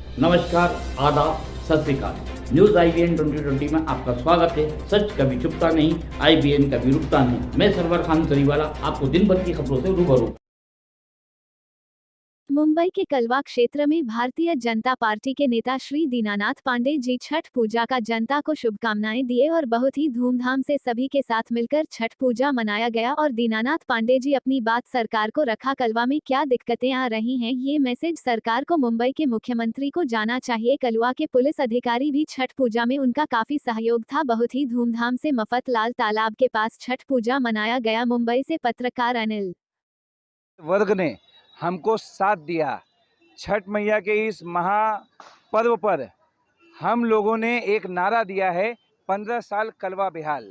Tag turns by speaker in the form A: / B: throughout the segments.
A: नमस्कार, आदाब, सत श्री अकाल। न्यूज IBN 2020 में आपका स्वागत है। सच कभी छुपता नहीं, IBN कभी रुकता नहीं। मैं सरवर खान तरीवाला आपको दिन भर की खबरों से रूबरू।
B: मुंबई के कलवा क्षेत्र में भारतीय जनता पार्टी के नेता श्री दीनानाथ पांडे जी छठ पूजा का जनता को शुभकामनाएं दिए और बहुत ही धूमधाम से सभी के साथ मिलकर छठ पूजा मनाया गया। और दीनानाथ पांडे जी अपनी बात सरकार को रखा, कलवा में क्या दिक्कतें आ रही हैं ये मैसेज सरकार को मुंबई के मुख्यमंत्री को जाना चाहिए। कलवा के पुलिस अधिकारी भी छठ पूजा में उनका काफी सहयोग था। बहुत ही धूमधाम से मफतलाल तालाब के पास छठ पूजा मनाया गया। मुंबई से पत्रकार अनिल
C: वर्ग ने हमको साथ दिया। छठ मैया के इस महापर्व पर हम लोगों ने एक नारा दिया है, 15 साल कलवा बेहाल।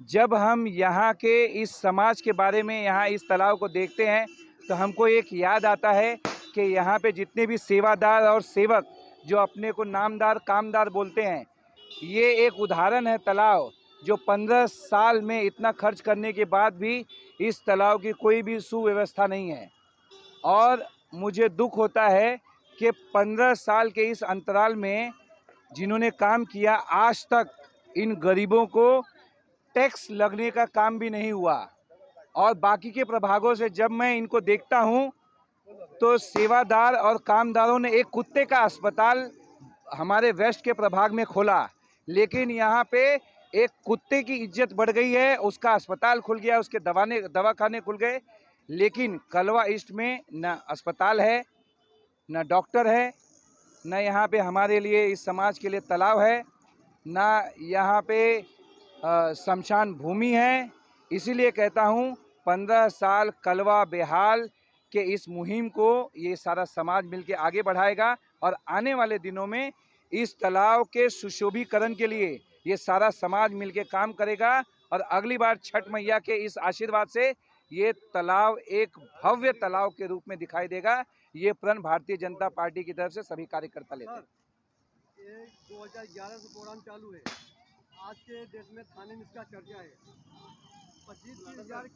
C: जब हम यहाँ के इस समाज के बारे में, यहाँ इस तालाब को देखते हैं तो हमको एक याद आता है कि यहाँ पे जितने भी सेवादार और सेवक जो अपने को नामदार कामदार बोलते हैं, ये एक उदाहरण है तालाब जो 15 साल में इतना खर्च करने के बाद भी इस तालाब की कोई भी सुव्यवस्था नहीं है। और मुझे दुख होता है कि 15 साल के इस अंतराल में जिन्होंने काम किया, आज तक इन गरीबों को टैक्स लगने का काम भी नहीं हुआ। और बाकी के प्रभागों से जब मैं इनको देखता हूं तो सेवादार और कामदारों ने एक कुत्ते का अस्पताल हमारे वेस्ट के प्रभाग में खोला, लेकिन यहाँ पे एक कुत्ते की इज्जत बढ़ गई है। उसका अस्पताल खुल गया, उसके दवाखाने खुल गए, लेकिन कलवा ईस्ट में न अस्पताल है, न डॉक्टर है, न यहाँ पे हमारे लिए इस समाज के लिए तालाब है, न यहाँ पे शमशान भूमि है। इसीलिए कहता हूँ 15 साल कलवा बेहाल के इस मुहिम को ये सारा समाज मिलके आगे बढ़ाएगा और आने वाले दिनों में इस तालाब के सुशोभीकरण के लिए ये सारा समाज मिलके काम करेगा। और अगली बार छठ मैया के इस आशीर्वाद से ये तालाब एक भव्य तालाब के रूप में दिखाई देगा। ये प्रण भारतीय जनता पार्टी की तरफ से सभी कार्यकर्ता लेते हैं।
D: 2011 से प्रोग्राम चालू है। आज के डेट में थाने में इसका चर्चा है। 25,000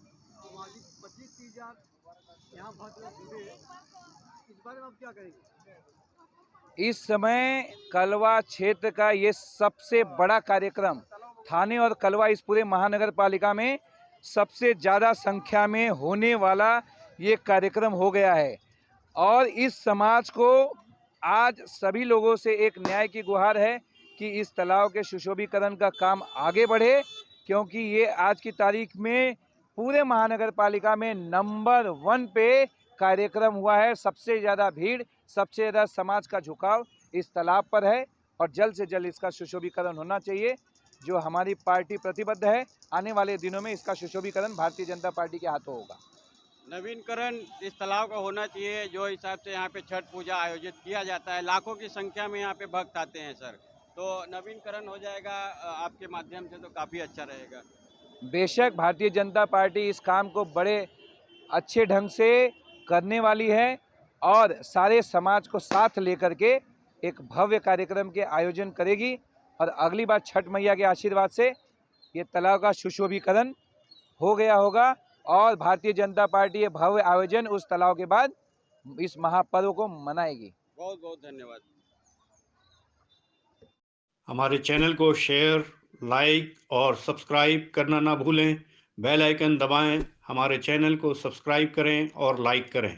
D: यहाँ भक्त जुड़े। इस बारे में आप क्या कहेंगे?
C: इस समय कलवा क्षेत्र का ये सबसे बड़ा कार्यक्रम, थाने और कलवा इस पूरे महानगर पालिका में सबसे ज़्यादा संख्या में होने वाला ये कार्यक्रम हो गया है। और इस समाज को आज सभी लोगों से एक न्याय की गुहार है कि इस तालाब के सुशोभीकरण का काम आगे बढ़े, क्योंकि ये आज की तारीख में पूरे महानगर पालिका में नंबर 1 पे कार्यक्रम हुआ है। सबसे ज़्यादा भीड़, सबसे ज़्यादा समाज का झुकाव इस तालाब पर है और जल्द से जल्द इसका सुशोभीकरण होना चाहिए, जो हमारी पार्टी प्रतिबद्ध है। आने वाले दिनों में इसका सुशोभीकरण भारतीय जनता पार्टी के हाथों होगा।
E: नवीनकरण इस तालाब का होना चाहिए। जो हिसाब से यहाँ पे छठ पूजा आयोजित किया जाता है, लाखों की संख्या में यहाँ पे भक्त आते हैं सर, तो नवीनकरण हो जाएगा आपके माध्यम से तो काफ़ी अच्छा रहेगा।
C: बेशक भारतीय जनता पार्टी इस काम को बड़े अच्छे ढंग से करने वाली है और सारे समाज को साथ लेकर के एक भव्य कार्यक्रम के आयोजन करेगी। और अगली बार छठ मैया के आशीर्वाद से ये तालाब का सुशोभीकरण हो गया होगा और भारतीय जनता पार्टी ये भव्य आयोजन उस तालाब के बाद इस महापर्व को मनाएगी।
E: बहुत बहुत धन्यवाद।
F: हमारे चैनल को शेयर, लाइक और सब्सक्राइब करना ना भूलें। बेल आइकन दबाएं, हमारे चैनल को सब्सक्राइब करें और लाइक करें।